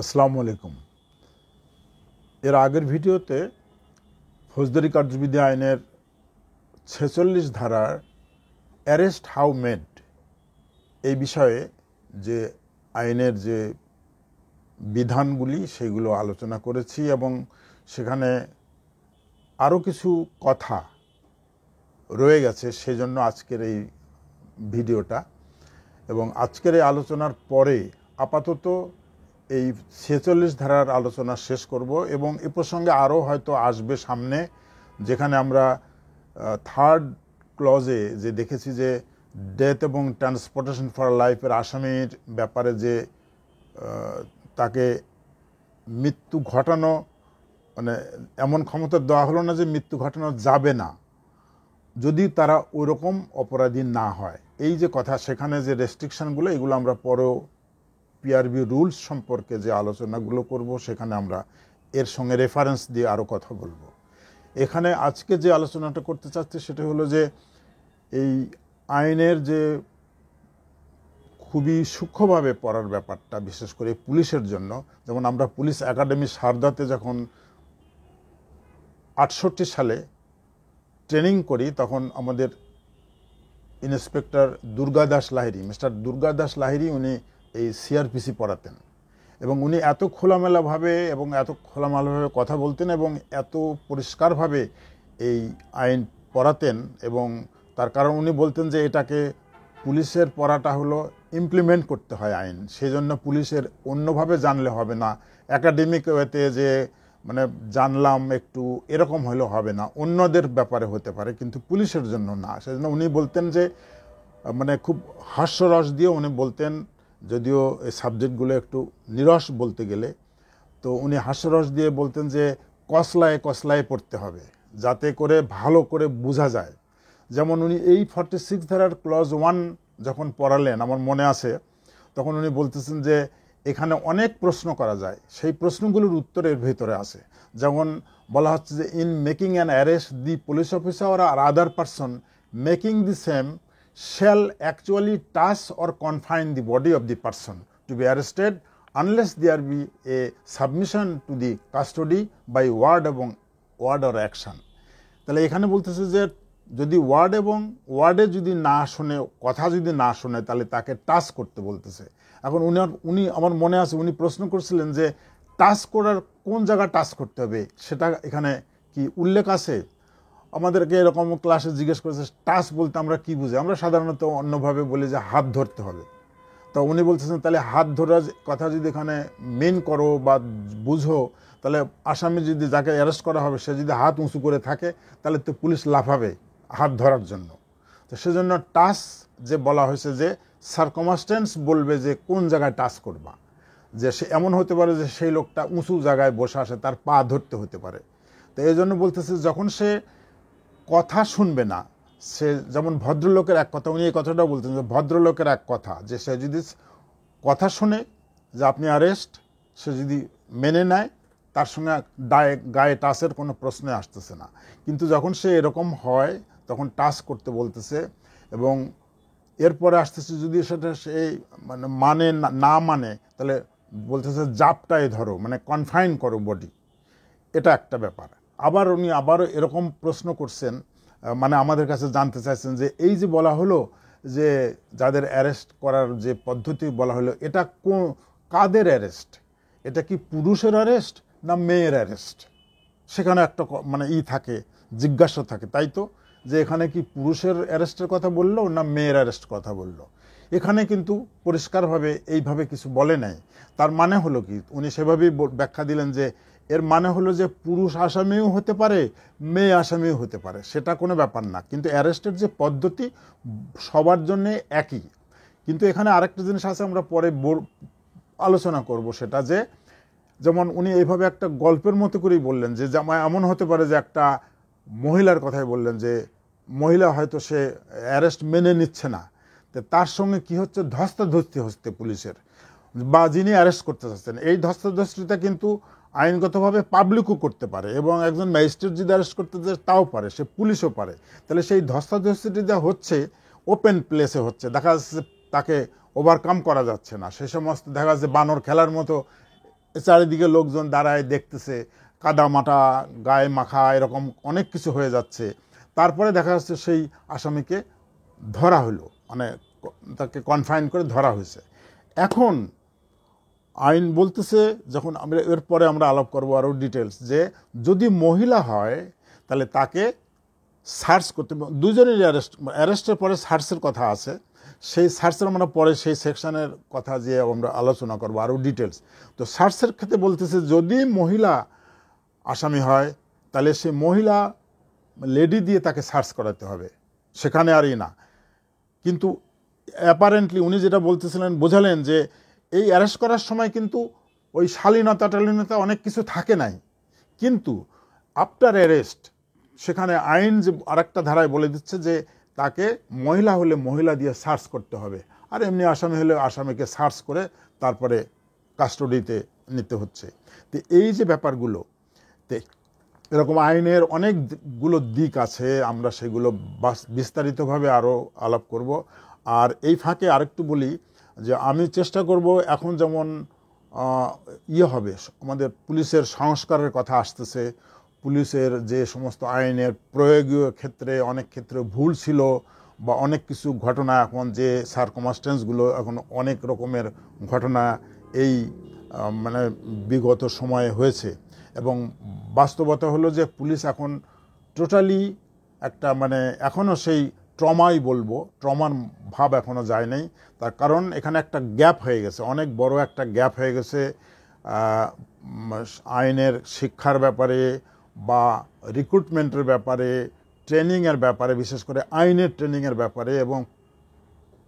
আসসালামু আলাইকুম। এর আগের ভিডিওতে ফৌজদারি কার্যবিধি আইনের ৪৬ ধারার অ্যারেস্ট হাউ মেড এই বিষয়ে যে আইনের যে বিধানগুলি সেগুলো আলোচনা করেছি এবং সেখানে আরও কিছু কথা রয়ে গেছে, সেজন্য আজকের এই ভিডিওটা। এবং আজকের এই আলোচনার পরে আপাতত এই ৪৬ ধারার আলোচনা শেষ করব এবং এ প্রসঙ্গে আরও হয়তো আসবে সামনে, যেখানে আমরা থার্ড ক্লজে যে দেখেছি যে ডেথ এবং ট্রান্সপোর্টেশন ফর লাইফের আসামির ব্যাপারে যে তাকে মৃত্যু ঘটানো, মানে এমন ক্ষমতা দেওয়া হলো না যে মৃত্যু ঘটানো যাবে না যদি তারা ওইরকম অপরাধী না হয়। এই যে কথা, সেখানে যে রেস্ট্রিকশনগুলো, এগুলো আমরা পরেও পিআরবি রুলস সম্পর্কে যে আলোচনাগুলো করব সেখানে আমরা এর সঙ্গে রেফারেন্স দিয়ে আরও কথা বলবো। এখানে আজকে যে আলোচনাটা করতে চাচ্ছি সেটা হলো যে এই আইনের যে খুবই সূক্ষ্মভাবে পড়ার ব্যাপারটা, বিশেষ করে পুলিশের জন্য। যেমন আমরা পুলিশ একাডেমি সারদাতে যখন ৬৮ সালে ট্রেনিং করি, তখন আমাদের ইন্সপেক্টর দুর্গাদাস লাহিড়ী, মিস্টার দুর্গাদাস লাহিড়ী, উনি এই সিআরপিসি পড়াতেন এবং উনি এত খোলামেলাভাবে কথা বলতেন এবং এত পরিষ্কারভাবে এই আইন পড়াতেন। এবং তার কারণ উনি বলতেন যে এটাকে পুলিশের পড়াটা হলো ইমপ্লিমেন্ট করতে হয় আইন, সেজন্য পুলিশের অন্যভাবে জানলে হবে না, একাডেমিক ওয়েতে যে মানে জানলাম একটু এরকম হলেও হবে না, অন্যদের ব্যাপারে হতে পারে কিন্তু পুলিশের জন্য না। সেজন্য উনি বলতেন যে মানে খুব হাস্যরস দিয়ে উনি বলতেন, যদিও এই সাবজেক্টগুলো একটু নিরস বলতে গেলে, তো উনি হাস্যরস দিয়ে বলতেন যে কসলায় কসলায় পড়তে হবে যাতে করে ভালো করে বোঝা যায়। যেমন উনি এই 46 ধারার ক্লজ 1 যখন পড়ালেন, আমার মনে আছে, তখন উনি বলতেছেন যে এখানে অনেক প্রশ্ন করা যায়, সেই প্রশ্নগুলোর উত্তর এর ভেতরে আছে। যেমন বলা হচ্ছে যে in making an arrest the police officer আর other person making the same shall actually touch or confine the body of the person to be arrested unless there be a submission to the custody by word এবং word or action। তাহলে এখানে বলতেছে যে যদি word এবং ওয়ার্ডে যদি না শুনে, কথা যদি না শুনে, তাহলে তাকে টাচ করতে বলতেছে। এখন উনি আমার মনে আছে উনি প্রশ্ন করছিলেন যে টাচ করার কোন জায়গা টাচ করতে হবে, সেটা এখানে কি উল্লেখ আছে? আমাদেরকে এরকম ক্লাসে জিজ্ঞেস করেছে টাচ বলতে আমরা কি বুঝি, আমরা সাধারণত অন্যভাবে বলি যে হাত ধরতে হবে। তো উনি বলতেছেন তাহলে হাত ধরার কথা যদি এখানে মেন করো বা বুঝো, তাহলে আসামি যদি যাকে অ্যারেস্ট করা হবে সে যদি হাত উঁচু করে থাকে তাহলে তো পুলিশ লাফাবে হাত ধরার জন্য। তো সেজন্য টাচ যে বলা হয়েছে যে সার্কমস্টেন্স বলবে যে কোন জায়গায় টাচ করবা, যে সে এমন হতে পারে যে সেই লোকটা উঁচু জায়গায় বসে আসে, তার পা ধরতে হতে পারে। তো এই জন্য বলতেছে যখন সে কথা শুনবে না, সে যেমন ভদ্রলোকের এক কথা, উনি এই কথাটা বলতেন যে ভদ্রলোকের এক কথা, যে সে যদি কথা শুনে যে আপনি অ্যারেস্ট, সে যদি মেনে নেয়, তার সঙ্গে গায়ে টাচের কোনো প্রশ্নে আসতেছে না। কিন্তু যখন সে এরকম হয় তখন টাচ করতে বলতেছে এবং এরপরে আসতেছে যদি সেটা সে মানে না মানে, তাহলে বলতেছে জাপটায় ধরো, মানে কনফাইন করো বডি। এটা একটা ব্যাপার। আবার উনি আবারও এরকম প্রশ্ন করছেন, মানে আমাদের কাছে জানতে চাইছেন যে এই যে বলা হলো যে যাদের অ্যারেস্ট করার যে পদ্ধতি বলা হলো, এটা কাদের অ্যারেস্ট? এটা কি পুরুষের অ্যারেস্ট না মেয়ের অ্যারেস্ট? সেখানে একটা মানে থাকে, জিজ্ঞাসা থাকে, তাই তো, যে এখানে কি পুরুষের অ্যারেস্টের কথা বললো না মেয়ের অ্যারেস্ট কথা বললো? এখানে কিন্তু পরিষ্কারভাবে এইভাবে কিছু বলে নাই। তার মানে হলো কি, উনি সেভাবেই ব্যাখ্যা দিলেন যে এর মানে হলো যে পুরুষ আসামিও হতে পারে, মেয়ে আসামিও হতে পারে, সেটা কোনো ব্যাপার না, কিন্তু অ্যারেস্টের যে পদ্ধতি সবার জন্য একই। কিন্তু এখানে আরেকটা জিনিস আছে, আমরা পরে আলোচনা করব, সেটা যে যেমন উনি এইভাবে একটা গল্পের মতো করেই বললেন যে এমন হতে পারে যে একটা মহিলার কথাই বললেন যে মহিলা হয়তো সে অ্যারেস্ট মেনে নিচ্ছে না, তো তার সঙ্গে কি হচ্ছে, ধস্তাধস্তি হচ্ছে পুলিশের বা যিনি অ্যারেস্ট করতে চাচ্ছেন। এই ধস্তাধস্তিটা কিন্তু আইনগতভাবে পাবলিকও করতে পারে এবং একজন ম্যাজিস্ট্রেট যদি অ্যারেস্ট করতে চায় তাও পারে, সে পুলিশও পারে। তাহলে সেই ধস্তাধস্তিটি যা হচ্ছে ওপেন প্লেসে হচ্ছে, দেখা যাচ্ছে তাকে ওভারকাম করা যাচ্ছে না, সে সমস্ত দেখা যাচ্ছে বানর খেলার মতো চারিদিকে লোকজন দাঁড়ায় দেখতেছে, কাদা মাটা গায়ে মাখা এরকম অনেক কিছু হয়ে যাচ্ছে। তারপরে দেখা যাচ্ছে সেই আসামিকে ধরা হলো, মানে তাকে কনফাইন করে ধরা হয়েছে। এখন আইন বলতেছে, যখন আমরা এরপরে আমরা আলাপ করবো আরও ডিটেলস, যে যদি মহিলা হয় তাহলে তাকে সার্চ করতে, দুজনেরই অ্যারেস্টের পরে সার্চের কথা আছে, সেই সার্চের আমরা পরে সেই সেকশনের কথা যে আমরা আলোচনা করবো আরও ডিটেলস। তো সার্চের ক্ষেত্রে বলতেছে যদি মহিলা আসামি হয় তাহলে সে মহিলা লেডি দিয়ে তাকে সার্চ করাতে হবে, সেখানে আরই না। কিন্তু অ্যাপারেন্টলি উনি যেটা বলতেছিলেন, বোঝালেন যে এই অ্যারেস্ট করার সময় কিন্তু ওই শালীনতা টালীনতা অনেক কিছু থাকে নাই, কিন্তু আফটার অ্যারেস্ট সেখানে আইন যে আরেকটা ধারায় বলে দিচ্ছে যে তাকে মহিলা হলে মহিলা দিয়ে সার্চ করতে হবে, আর এমনি আসামি হলে আসামিকে সার্চ করে তারপরে কাস্টডিতে নিতে হচ্ছে। তো এই যে ব্যাপারগুলো, তো এরকম আইনের অনেকগুলো দিক আছে, আমরা সেগুলো বিস্তারিতভাবে আরও আলাপ করব। আর এই ফাঁকে আরেকটু বলি যে আমি চেষ্টা করব, এখন যেমন হবে আমাদের পুলিশের সংস্কারের কথা আসতেছে, পুলিশের যে সমস্ত আইনের প্রয়োগীয় ক্ষেত্রে অনেক ক্ষেত্রে ভুল ছিল বা অনেক কিছু ঘটনা, এখন যে সার্কমস্টেন্সগুলো এখন অনেক রকমের ঘটনা এই মানে বিগত সময়ে হয়েছে, এবং বাস্তবতা হলো যে পুলিশ এখন টোটালি একটা মানে এখনও সেই ট্রমাই বলবো, ট্রমার ভাব এখনও যায় নাই। তার কারণ এখানে একটা গ্যাপ হয়ে গেছে, অনেক বড় একটা গ্যাপ হয়ে গেছে আইনের শিক্ষার ব্যাপারে বা রিক্রুটমেন্টের ব্যাপারে, ট্রেনিংয়ের ব্যাপারে, বিশেষ করে আইনের ট্রেনিংয়ের ব্যাপারে, এবং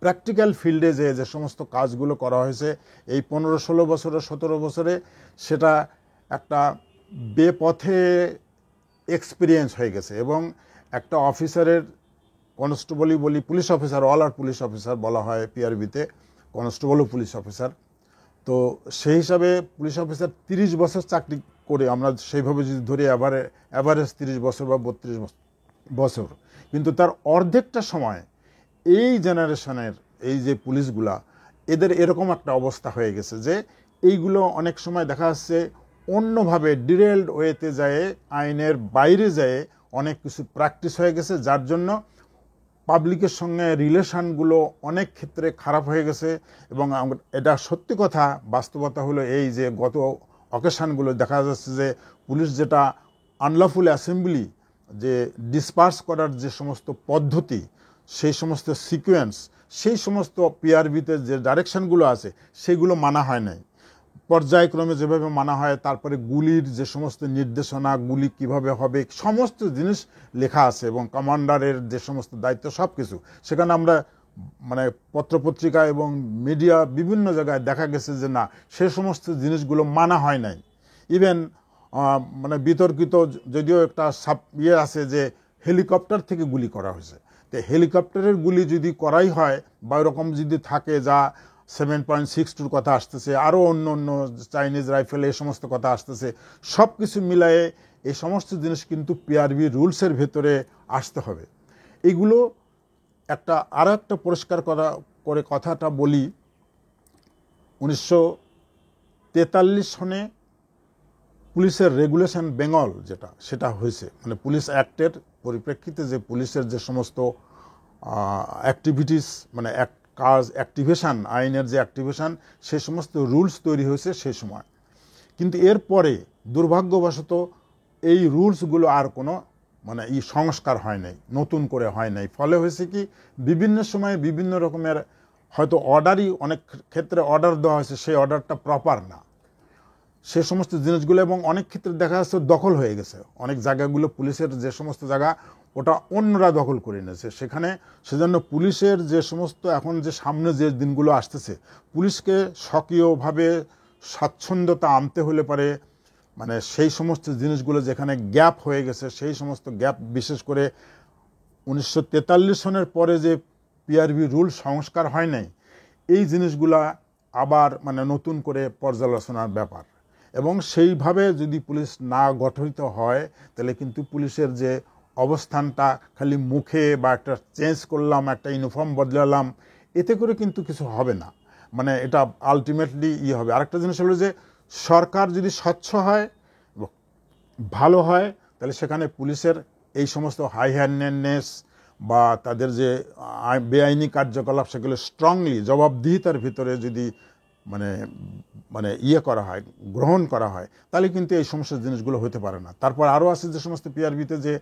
প্র্যাকটিক্যাল ফিল্ডে যে সমস্ত কাজগুলো করা হয়েছে এই 15-16 বছরে 17 বছরে, সেটা একটা বেপথে এক্সপিরিয়েন্স হয়ে গেছে। এবং একটা অফিসারের, কনস্টেবলই বলি, পুলিশ অফিসার, অল আর পুলিশ অফিসার বলা হয় পিআরবিতে, কনস্টেবলও পুলিশ অফিসার। তো সেই হিসাবে পুলিশ অফিসার 30 বছর চাকরি করে, আমরা সেইভাবে যদি ধরি অ্যাভারেজ 30 বছর বা 32 বছর, কিন্তু তার অর্ধেকটা সময় এই জেনারেশনের এই যে পুলিশগুলা, এদের এরকম একটা অবস্থা হয়ে গেছে যে এইগুলো অনেক সময় দেখা যাচ্ছে অন্যভাবে ডিরেলড ওয়েতে যায়, আইনের বাইরে যায় অনেক কিছু প্র্যাকটিস হয়ে গেছে, যার জন্য পাবলিকের সঙ্গে রিলেশনগুলো অনেক ক্ষেত্রে খারাপ হয়ে গেছে। এবং এটা সত্যি কথা, বাস্তবতা হলো এই যে গত অকেশনগুলো দেখা যাচ্ছে যে পুলিশ যেটা আনলফুল অ্যাসেম্বলি, যে ডিসপার্স করার যে সমস্ত পদ্ধতি, সেই সমস্ত সিকোয়েন্স, সেই সমস্ত পিআরবিতে যে ডাইরেকশনগুলো আছে সেগুলো মানা হয় নাই পর্যায়ক্রমে যেভাবে মানা হয়। তারপরে গুলির যে সমস্ত নির্দেশনা, গুলি কিভাবে হবে, সমস্ত জিনিস লেখা আছে, এবং কমান্ডারের যে সমস্ত দায়িত্ব সব কিছু সেখানে আমরা মানে পত্রপত্রিকা এবং মিডিয়া বিভিন্ন জায়গায় দেখা গেছে যে না, সে সমস্ত জিনিসগুলো মানা হয় নাই। ইভেন মানে বিতর্কিত যদিও একটা আছে যে হেলিকপ্টার থেকে গুলি করা হয়েছে, তো হেলিকপ্টারের গুলি যদি করাই হয় বা এরকম যদি থাকে, যা 7.62 কথা আসতেছে, আরও অন্য অন্য চাইনিজ রাইফেল, এই সমস্ত কথা আসতেছে, সব কিছু মিলায়ে এই সমস্ত জিনিস কিন্তু পিআরবি রুলসের ভেতরে আসতে হবে। এগুলো একটা আরও একটা পরিষ্কার করে কথাটা বলি, 1943 সনে পুলিশের রেগুলেশন বেঙ্গল সেটা হয়েছে, মানে পুলিশ অ্যাক্টের পরিপ্রেক্ষিতে যে পুলিশের যে সমস্ত অ্যাক্টিভিটিস, মানে কাজ অ্যাক্টিভেশন, আইনের যে অ্যাক্টিভেশন, সে সমস্ত রুলস তৈরি হয়েছে সেই সময়। কিন্তু এরপরে দুর্ভাগ্যবশত এই রুলসগুলো আর কোনো মানে সংস্কার হয় নাই, নতুন করে হয় নাই। ফলে হয়েছে কি, বিভিন্ন সময়ে বিভিন্ন রকমের হয়তো অর্ডারই, অনেক ক্ষেত্রে অর্ডার দেওয়া হয়েছে, সেই অর্ডারটা প্রপার না, সে সমস্ত জিনিসগুলো, এবং অনেক ক্ষেত্রে দেখা যাচ্ছে দখল হয়ে গেছে অনেক জায়গাগুলো, পুলিশের যে সমস্ত জায়গা ওটা অন্যরা দখল করে নিয়েছে সেখানে। সেজন্য পুলিশের যে সমস্ত এখন যে সামনে যে দিনগুলো আসতেছে, পুলিশকে স্বকীয়ভাবে স্বাচ্ছন্দ্যতা আনতে হলে পারে, মানে সেই সমস্ত জিনিসগুলো যেখানে গ্যাপ হয়ে গেছে, সেই সমস্ত গ্যাপ, বিশেষ করে 1943 সনের পরে যে পিআরবি রুল সংস্কার হয় নাই, এই জিনিসগুলা আবার মানে নতুন করে পর্যালোচনার ব্যাপার। এবং সেইভাবে যদি পুলিশ না গঠিত হয় তাহলে কিন্তু পুলিশের যে অবস্থানটা খালি মুখে বা একটা চেঞ্জ করলাম, একটা ইউনিফর্ম বদলালাম, এতে করে কিন্তু কিছু হবে না, মানে এটা আলটিমেটলি হবে। আরেকটা জিনিস হলো যে সরকার যদি স্বচ্ছ হয়, ভালো হয়, তাহলে সেখানে পুলিশের এই সমস্ত হাই হ্যান্ডেডনেস বা তাদের যে বেআইনি কার্যকলাপ সেগুলো স্ট্রংলি জবাবদিহিতার ভিতরে যদি মানে মানে করা হয়, গ্রহণ করা হয়, তাহলে কিন্তু এই সমস্ত জিনিসগুলো হতে পারে না। তারপর আরও আছে যে সমস্ত পিআরবিতে যে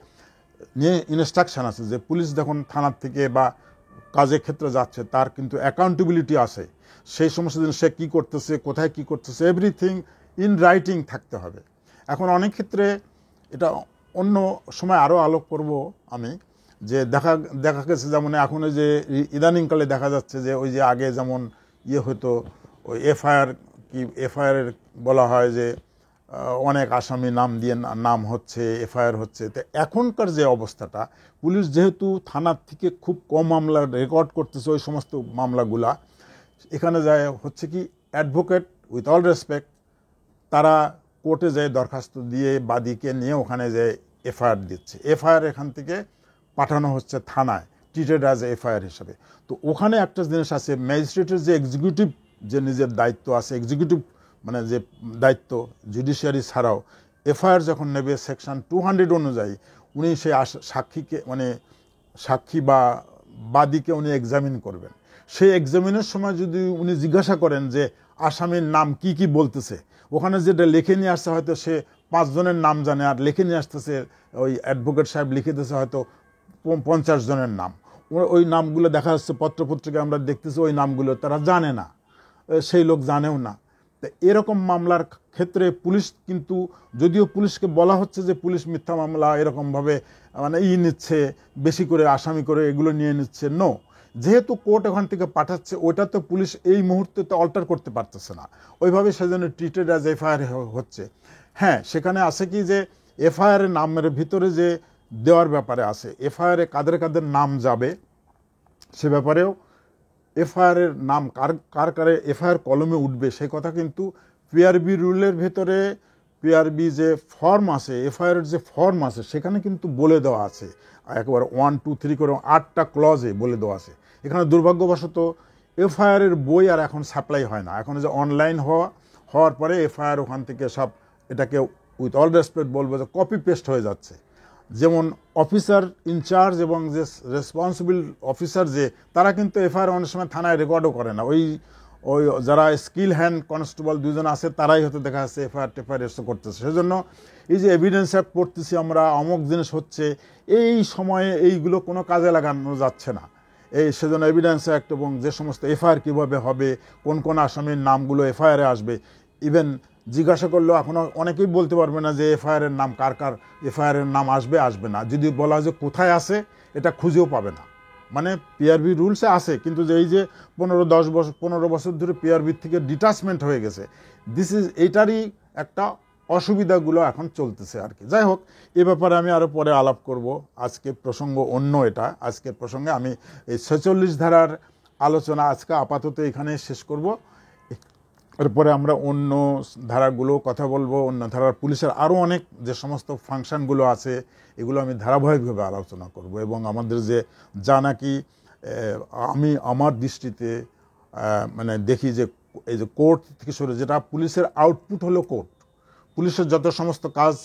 নিয়ে ইনস্ট্রাকশন আছে যে পুলিশ যখন থানার থেকে বা কাজের ক্ষেত্রে যাচ্ছে তার কিন্তু অ্যাকাউন্টেবিলিটি আছে, সেই সমস্ত জিনিস সে কী করতেছে, কোথায় কী করতেছে, এভরিথিং ইন রাইটিং থাকতে হবে। এখন অনেক ক্ষেত্রে এটা অন্য সময় আরও আলোক করব আমি, যে দেখা গেছে যেমন এখন যে ইদানিংকালে দেখা যাচ্ছে যে ওই যে আগে যেমন হতো ওই এফআইআর বলা হয় যে অনেক আসামি নাম দিয়ে নাম হচ্ছে, এফআইআর হচ্ছে। তো এখনকার যে অবস্থাটা, পুলিশ যেহেতু থানার থেকে খুব কম মামলা রেকর্ড করতেছে ওই সমস্ত মামলাগুলা, এখানে যায় হচ্ছে কি অ্যাডভোকেট উইথ অল রেসপেক্ট তারা কোর্টে যায় দরখাস্ত দিয়ে বাদীকে নিয়ে ওখানে যে এফআইআর দিচ্ছে, এফআইআর এখান থেকে পাঠানো হচ্ছে থানায় ট্রিটেড অ্যাজ এফআইআর হিসাবে। তো ওখানে একটা জিনিস আছে, ম্যাজিস্ট্রেটের যে এক্সিকিউটিভ যে নিজের দায়িত্ব আছে, এক্সিকিউটিভ মানে যে দায়িত্ব জুডিশিয়ারি ছাড়াও এফআইআর যখন নেবে সেকশন 200 অনুযায়ী উনি সেই সাক্ষীকে মানে সাক্ষী বা বাদীকে উনি এক্সামিন করবেন। সেই এক্সামিনের সময় যদি উনি জিজ্ঞাসা করেন যে আসামির নাম কি কি বলতেছে, ওখানে যেটা লিখে নিয়ে আসছে হয়তো সে 5 জনের নাম জানে, আর লিখে নিয়ে আসতেছে ওই অ্যাডভোকেট সাহেব লিখে দিতেছে হয়তো 50 জনের নাম। ওই নামগুলো দেখা যাচ্ছে পত্রপত্রিকায় আমরা দেখতেছি, ওই নামগুলো তারা জানে না, সেই লোক জানেও না। তো এরকম মামলার ক্ষেত্রে পুলিশ কিন্তু, যদিও পুলিশকে বলা হচ্ছে যে পুলিশ মিথ্যা মামলা এরকমভাবে মানে নিচ্ছে বেশি করে, আসামি করে এগুলো নিয়ে নিচ্ছে, নো, যেহেতু কোর্ট ওখান থেকে পাঠাচ্ছে ওটা তো পুলিশ এই মুহূর্তে তো অল্টার করতে পারতেছে না, ওইভাবে সেজন্য ট্রিটেড অ্যাজ এফআইআর হচ্ছে। হ্যাঁ, সেখানে আছে কি যে এফআইআর নামের ভিতরে যে দেওয়ার ব্যাপারে আছে, এফআইআরে কাদের কাদের নাম যাবে সে ব্যাপারেও, এফআইআরের নাম কার কারে এফআইআর কলমে উঠবে সে কথা কিন্তু পিআরবি রুলের ভেতরে, পিআরবি যে ফর্ম আছে, এফআইআরের যে ফর্ম আছে সেখানে কিন্তু বলে দেওয়া আছে, একবার 1, 2, 3 করে 8টা ক্লজে বলে দেওয়া আছে। এখানে দুর্ভাগ্যবশত এফআইআরের বই আর এখন সাপ্লাই হয় না। এখন যে অনলাইন হওয়ার পরে এফআইআর ওখান থেকে সব এটাকে উইথ অল রেসপেক্ট বলবো যে কপি পেস্ট হয়ে যাচ্ছে। যেমন অফিসার ইনচার্জ এবং যে রেসপন্সিবল অফিসার যে তারা কিন্তু এফআইআর অনেক সময় থানায় রেকর্ডও করে না, ওই যারা স্কিল হ্যান্ড কনস্টেবল 2 জন আছে তারাই হয়তো দেখা যাচ্ছে এফআইআর এসে করতেছে। সেজন্য এই যে এভিডেন্স অ্যাক্ট পড়তেছি আমরা, অমুক জিনিস হচ্ছে, এই সময়ে এইগুলো কোনো কাজে লাগানো যাচ্ছে না। সেজন্য এভিডেন্স অ্যাক্ট এবং যে সমস্ত এফআইআর কীভাবে হবে, কোন কোন আসামির নামগুলো এফআইআরে আসবে, ইভেন জিজ্ঞাসা করলেও এখনও অনেকেই বলতে পারবে না যে এফআইআরের নাম কার এফআইআরের নাম আসবে না। যদি বলা হয় যে কোথায় আছে এটা খুঁজেও পাবে না। মানে পিআরবি রুলসে আছে কিন্তু যে এই যে 15 বছর ধরে পিআরবির থেকে ডিটাচমেন্ট হয়ে গেছে, এইটারই একটা অসুবিধাগুলো এখন চলতেছে আর কি। যাই হোক, এ ব্যাপারে আমি আরও পরে আলাপ করব। আজকে প্রসঙ্গ অন্য, এটা আজকের প্রসঙ্গে আমি এই 46 ধারার আলোচনা আজকে আপাতত এখানে শেষ করব। এরপরে আমরা অন্য ধারাগুলো কথা বলবো, অন্য ধারার পুলিশের আরও অনেক যে সমস্ত ফাংশনগুলো আছে এগুলো আমি ধারাবাহিকভাবে আলোচনা করব। এবং আমাদের যে যা নাকি আমি আমার দৃষ্টিতে মানে দেখি যে এই যে কোর্ট থেকে শুরু, যেটা পুলিশের আউটপুট হলো কোর্ট, পুলিশের যত সমস্ত কাজ,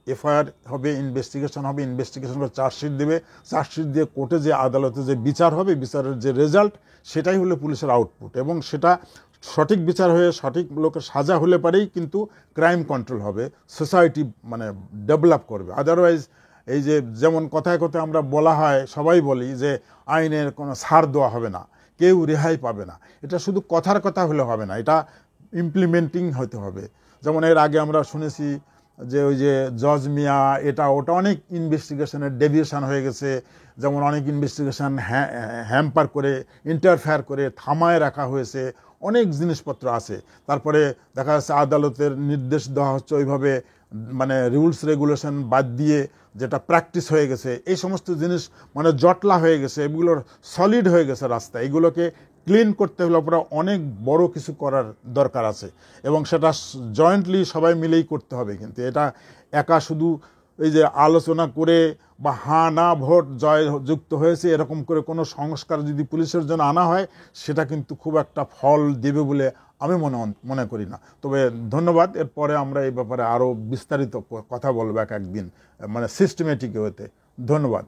এফআইআর হবে, ইনভেস্টিগেশন হবে, ইনভেস্টিগেশন করে চার্জশিট দেবে, চার্জশিট দিয়ে কোর্টে যে আদালতে যে বিচার হবে, বিচারের যে রেজাল্ট সেটাই হলো পুলিশের আউটপুট। এবং সেটা সঠিক বিচার হয়ে সঠিক লোকের সাজা হলে পারেই কিন্তু ক্রাইম কন্ট্রোল হবে, সোসাইটি মানে ডেভেলপ করবে। আদারওয়াইজ এই যে যেমন কথায় কথায় আমরা বলা হয়, সবাই বলি যে আইনের কোনো ছাড় দেওয়া হবে না, কেউ রেহাই পাবে না, এটা শুধু কথার কথা হলে হবে না, এটা ইমপ্লিমেন্টিং হতে হবে। যেমন এর আগে আমরা শুনেছি যে ওই যে জজ মিয়া এটা ওটা অনেক ইনভেস্টিগেশনের ডেভিয়েশন হয়ে গেছে, যেমন অনেক ইনভেস্টিগেশন হ্যাম্পার করে, ইন্টারফেয়ার করে থামায় রাখা হয়েছে, অনেক জিনিসপত্র আছে। তারপরে দেখা যাচ্ছে আদালতের নির্দেশ দেওয়া হচ্ছে ওইভাবে, মানে রুলস রেগুলেশন বাদ দিয়ে যেটা প্র্যাকটিস হয়ে গেছে, এই সমস্ত জিনিস মানে জটলা হয়ে গেছে, এগুলোর সলিড হয়ে গেছে রাস্তা, এগুলোকে ক্লিন করতে হলে পরে অনেক বড় কিছু করার দরকার আছে এবং সেটা জয়েন্টলি সবাই মিলেই করতে হবে। কিন্তু এটা একা শুধু এই যে আলোচনা করে বা হা না ভোট জয় যুক্ত হয়েছে এরকম করে কোনো সংস্কার যদি পুলিশের জন্য আনা হয় সেটা কিন্তু খুব একটা ফল দেবে বলে আমি মনে করি না। তবে ধন্যবাদ, এরপরে আমরা এই ব্যাপারে আরও বিস্তারিত কথা বলবো একদিন, মানে সিস্টেমেটিক ওয়েতে। ধন্যবাদ।